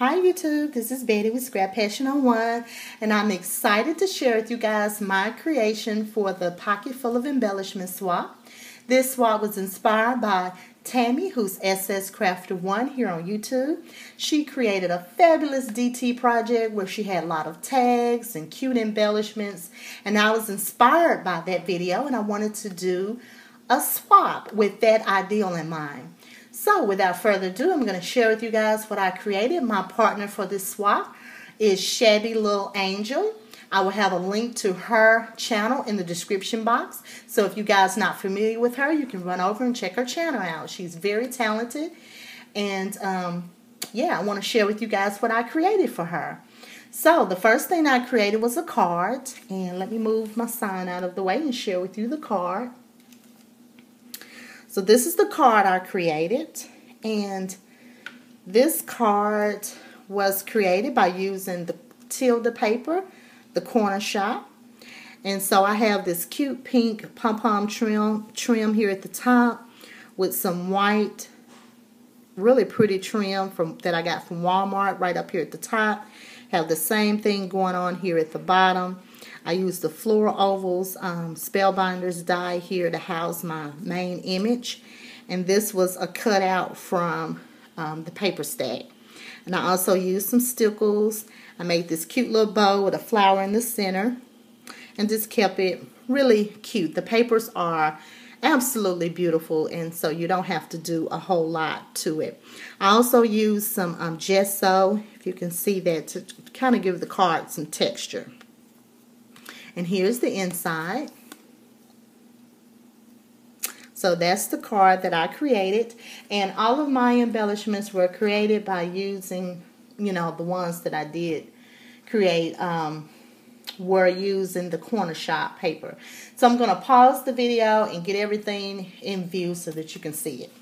Hi YouTube, this is Betty with Scrap Passion on One, and I'm excited to share with you guys my creation for the Pocket Full of Embellishment swap. This swap was inspired by Tammy, who's SS Crafter 1 here on YouTube. She created a fabulous DT project where she had a lot of tags and cute embellishments, and I was inspired by that video and I wanted to do a swap with that ideal in mind. So without further ado, I'm going to share with you guys what I created. My partner for this swap is Shabby Little Angel. I will have a link to her channel in the description box. So if you guys are not familiar with her, you can run over and check her channel out. She's very talented. And yeah, I want to share with you guys what I created for her. So the first thing I created was a card. And let me move my sign out of the way and share with you the card. So this is the card I created, and this card was created by using the Tilda paper, the corner shop. And so I have this cute pink pom-pom trim here at the top with some white, really pretty trim that I got from Walmart right up here at the top. Have the same thing going on here at the bottom. I used the floral ovals spellbinders die here to house my main image, and this was a cutout from the paper stack. And I also used some stickles. I made this cute little bow with a flower in the center and just kept it really cute. The papers are absolutely beautiful, and so you don't have to do a whole lot to it. I also used some gesso, if you can see that, to kind of give the card some texture. And here's the inside. So that's the card that I created. And all of my embellishments were created by using, the ones that I did create were using the corner shop paper. So I'm going to pause the video and get everything in view so that you can see it.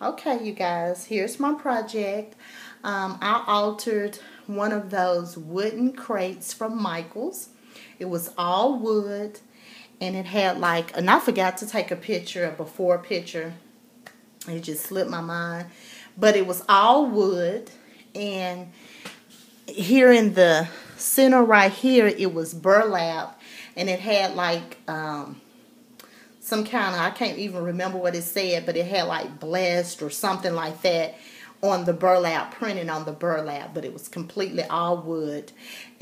Okay, you guys, here's my project. I altered one of those wooden crates from Michael's. It was all wood, and it had and I forgot to take a picture, a before picture. It just slipped my mind. But it was all wood, and here in the center right here, it was burlap, and it had some kind of, I can't even remember what it said, but it had blessed or something like that on the burlap, printed on the burlap, but it was completely all wood.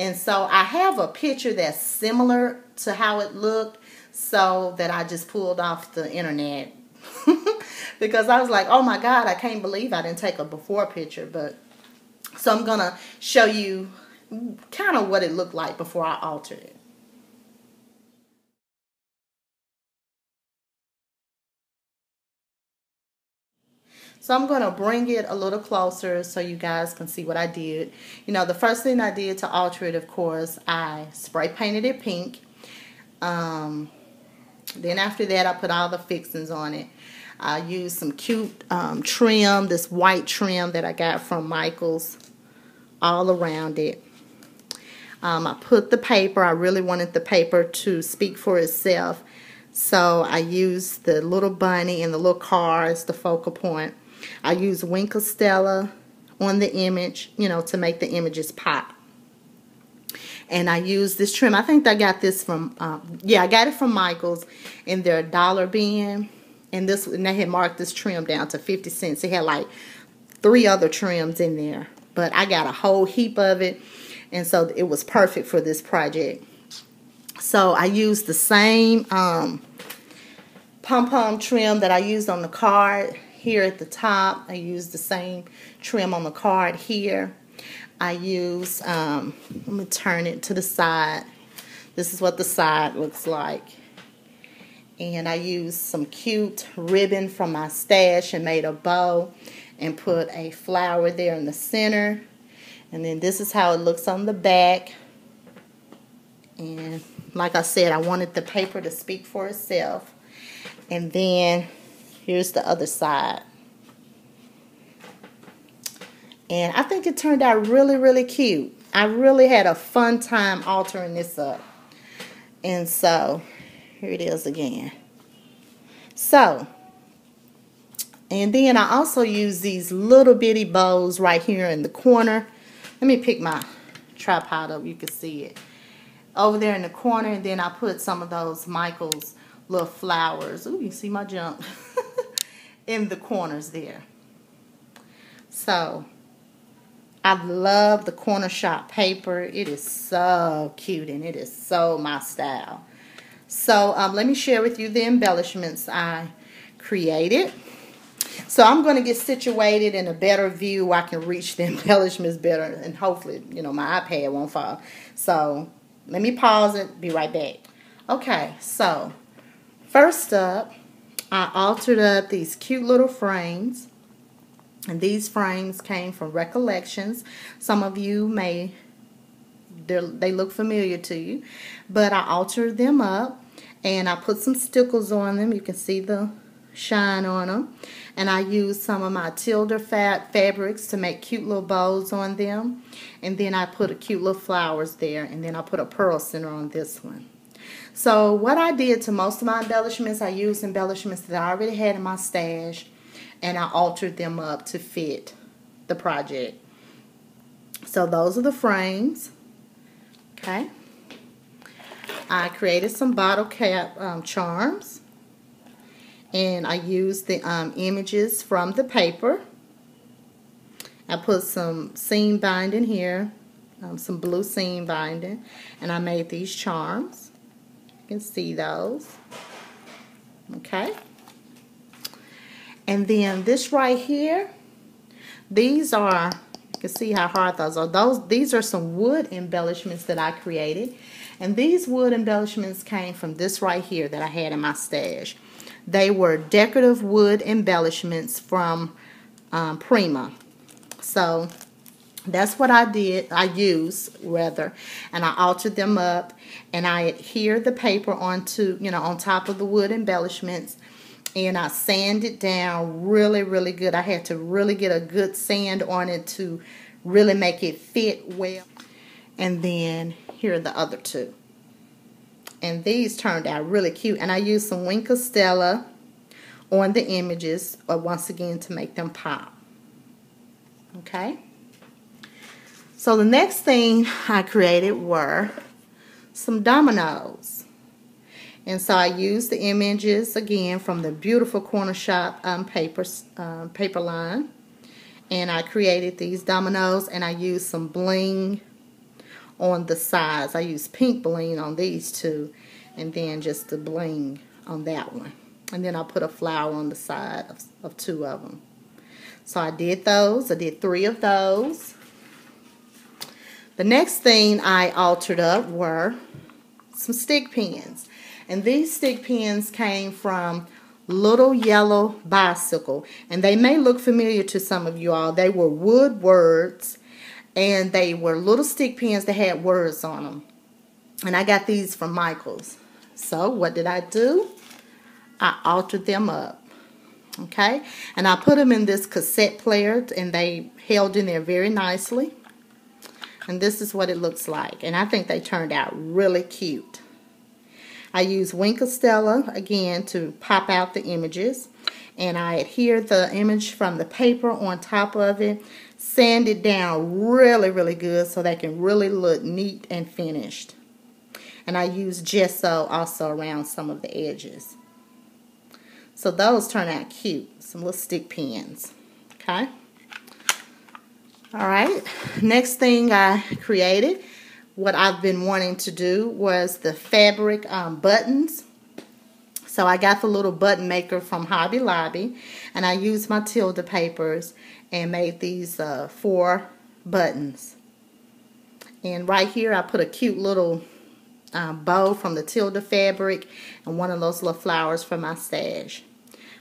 And so I have a picture that's similar to how it looked, so that I just pulled off the internet because I was like, oh my God, I can't believe I didn't take a before picture. But so I'm gonna show you kind of what it looked like before I altered it. So I'm going to bring it a little closer so you guys can see what I did. The first thing I did to alter it, of course, I spray painted it pink. Then after that, I put all the fixings on it. I used some cute trim, this white trim that I got from Michael's, all around it. I put the paper. I really wanted the paper to speak for itself. So I used the little bunny and the little car as the focal point. I use Winkle Stella on the image, to make the images pop. And I use this trim. I think I got this from, I got it from Michael's in their dollar bin. And they had marked this trim down to 50 cents. It had 3 other trims in there. But I got a whole heap of it. And so it was perfect for this project. So I used the same pom-pom trim that I used on the card here at the top. I used the same trim on the card here. I use, let me turn it to the side. This is what the side looks like. And I used some cute ribbon from my stash and made a bow and put a flower there in the center. And then this is how it looks on the back. And like I said, I wanted the paper to speak for itself. And then here's the other side. And I think it turned out really, really cute. I really had a fun time altering this up. And so, here it is again. So, and then I also use these little bitty bows right here in the corner let me pick my tripod up, you can see it. Over there in the corner, and then I put some of those Michael's little flowers. Ooh, you see my junk in the corners there. So I love the corner shop paper. It is so cute and it is so my style. So let me share with you the embellishments I created. So I'm going to get situated in a better view where I can reach the embellishments better, and hopefully, you know, my iPad won't fall. So let me pause it, be right back. Okay, so first up, I altered up these cute little frames. And these frames came from Recollections. Some of you they look familiar to you. But I altered them up and I put some stickles on them. You can see the shine on them. And I used some of my Tilda fabrics to make cute little bows on them. And then I put a cute little flowers there. And then I put a pearl center on this one. So what I did to most of my embellishments, I used embellishments that I already had in my stash. And I altered them up to fit the project. So those are the frames. Okay. I created some bottle cap charms. And I used the images from the paper. I put some seam binding here. Some blue seam binding. And I made these charms. You can see those. Okay. And then this right here, these are, you can see how hard those are. These are some wood embellishments that I created. And these wood embellishments came from this right here that I had in my stash. They were decorative wood embellishments from Prima. So that's what I did. I used, rather, and I altered them up. And I adhered the paper onto, you know, on top of the wood embellishments. And I sanded down really, really good. I had to really get a good sand on it to really make it fit well. And then here are the other two. And these turned out really cute. And I used some Wink of Stella on the images, once again, to make them pop. Okay. So the next thing I created were some dominoes. And so I used the images, again, from the beautiful Corner Shop paper line. And I created these dominoes, and I used some bling on the sides. I used pink bling on these two, and then just the bling on that one. And then I put a flower on the side of two of them. So I did those. I did 3 of those. The next thing I altered up were some stick pins. And these stick pins came from Little Yellow Bicycle. And they may look familiar to some of you all. They were wood words. And they were little stick pins that had words on them. And I got these from Michael's. So what did I do? I altered them up. Okay? And I put them in this cassette player. And they held in there very nicely. And this is what it looks like. And I think they turned out really cute. I used Wink of Stella, again, to pop out the images. And I adhered the image from the paper on top of it. Sanded down really, really good so they can really look neat and finished. And I used gesso also around some of the edges. So those turn out cute. Some little stick pins. Okay. Alright. Next thing I created, what I've been wanting to do, was the fabric buttons. So I got the little button maker from Hobby Lobby, and I used my Tilda papers and made these 4 buttons. And right here I put a cute little bow from the Tilda fabric and one of those little flowers from my stash.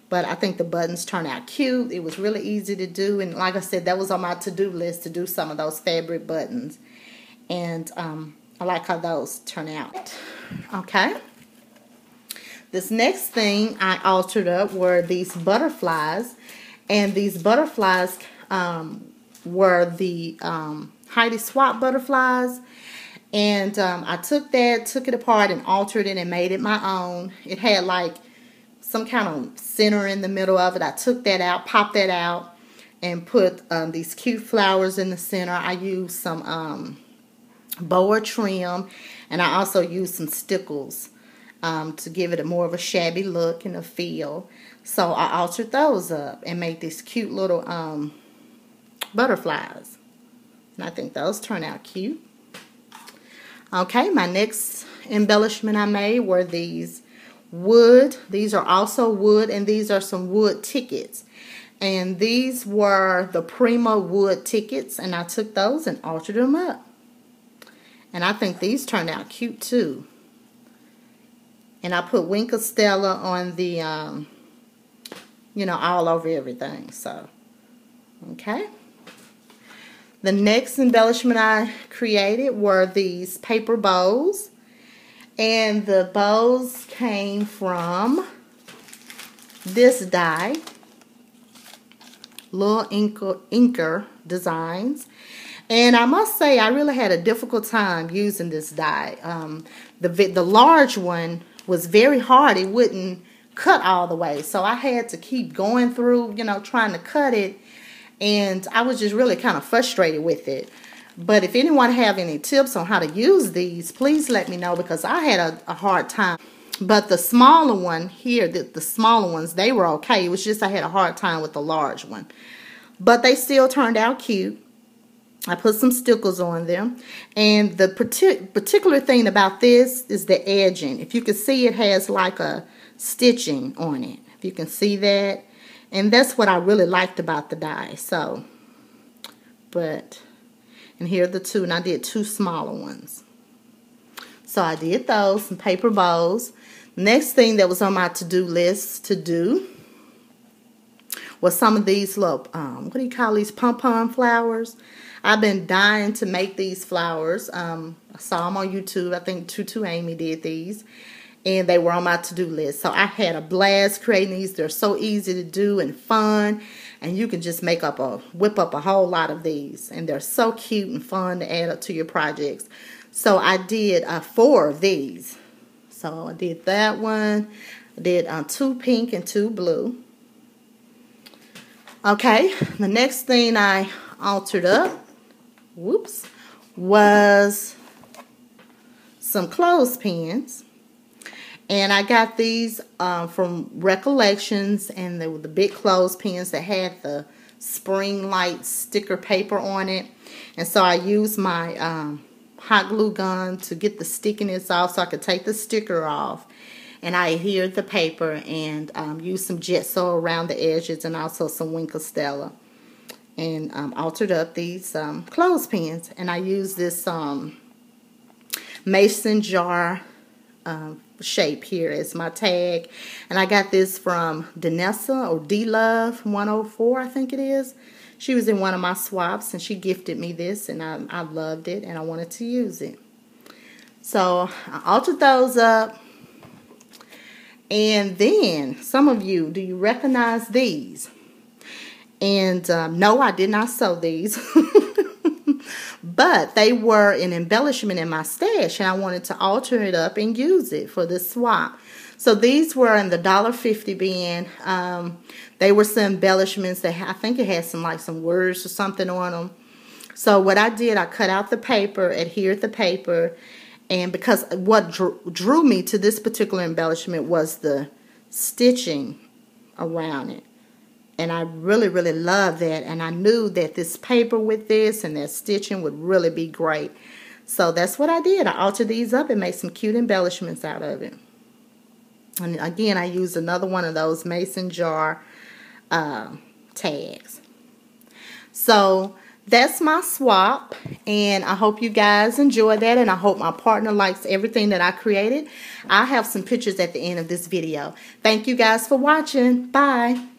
But I think the buttons turned out cute. It was really easy to do, and like I said, that was on my to-do list to do some of those fabric buttons. And I like how those turn out. Okay. This next thing I altered up were these butterflies. And these butterflies were the Heidi Swap butterflies. And I took it apart and altered it and made it my own. It had like some kind of center in the middle of it. I took that out, popped that out, and put these cute flowers in the center. I used some boa trim, and I also used some stickles to give it a more of a shabby look and a feel. So I altered those up and made these cute little butterflies. And I think those turn out cute. Okay, my next embellishment I made were these wood. These are also wood, and these are some wood tickets. And these were the Prima wood tickets, and I took those and altered them up. And I think these turned out cute too. And I put Wink of Stella on the, you know, all over everything. So, okay. The next embellishment I created were these paper bows. And the bows came from this die, Little Inker Designs. And I must say, I really had a difficult time using this die. The large one was very hard. It wouldn't cut all the way. So I had to keep going through, you know, trying to cut it. And I was just really kind of frustrated with it. But if anyone have any tips on how to use these, please let me know, because I had a hard time. But the smaller one here, the smaller ones, they were okay. It was just I had a hard time with the large one. But they still turned out cute. I put some stickles on them. And the particular thing about this is the edging. If you can see, it has like a stitching on it. If you can see that. And that's what I really liked about the die. So, and here are the two. And I did two smaller ones. So I did those, some paper bows. Next thing that was on my to-do list to do was some of these little, what do you call these, pom-pom flowers? I've been dying to make these flowers. I saw them on YouTube. I think Tutu Amy did these. And they were on my to-do list. So I had a blast creating these. They're so easy to do and fun. And you can just whip up a whole lot of these. And they're so cute and fun to add up to your projects. So I did 4 of these. So I did that one. I did 2 pink and 2 blue. Okay, the next thing I altered up, was some clothespins. And I got these from Recollections, and they were the big clothespins that had the spring light sticker paper on it. And so I used my hot glue gun to get the stickiness off so I could take the sticker off. And I adhered the paper and used some gesso around the edges and also some Wink of Stella. And altered up these clothespins. And I used this mason jar shape here as my tag. And I got this from Danessa, or D-Love 104, I think it is. She was in one of my swaps and she gifted me this, and I loved it and I wanted to use it. So I altered those up. And then, some of you, do you recognize these? And no, I did not sew these. But they were an embellishment in my stash, and I wanted to alter it up and use it for this swap. So these were in the $1.50 bin. They were some embellishments that I think it had some words or something on them. So what I did, I cut out the paper, adhered the paper, and because what drew me to this particular embellishment was the stitching around it. And I really, really love that. And I knew that this paper with this and that stitching would really be great. So that's what I did. I altered these up and made some cute embellishments out of it. And again, I used another one of those mason jar tags. So that's my swap, and I hope you guys enjoy that, and I hope my partner likes everything that I created. I have some pictures at the end of this video. Thank you guys for watching. Bye.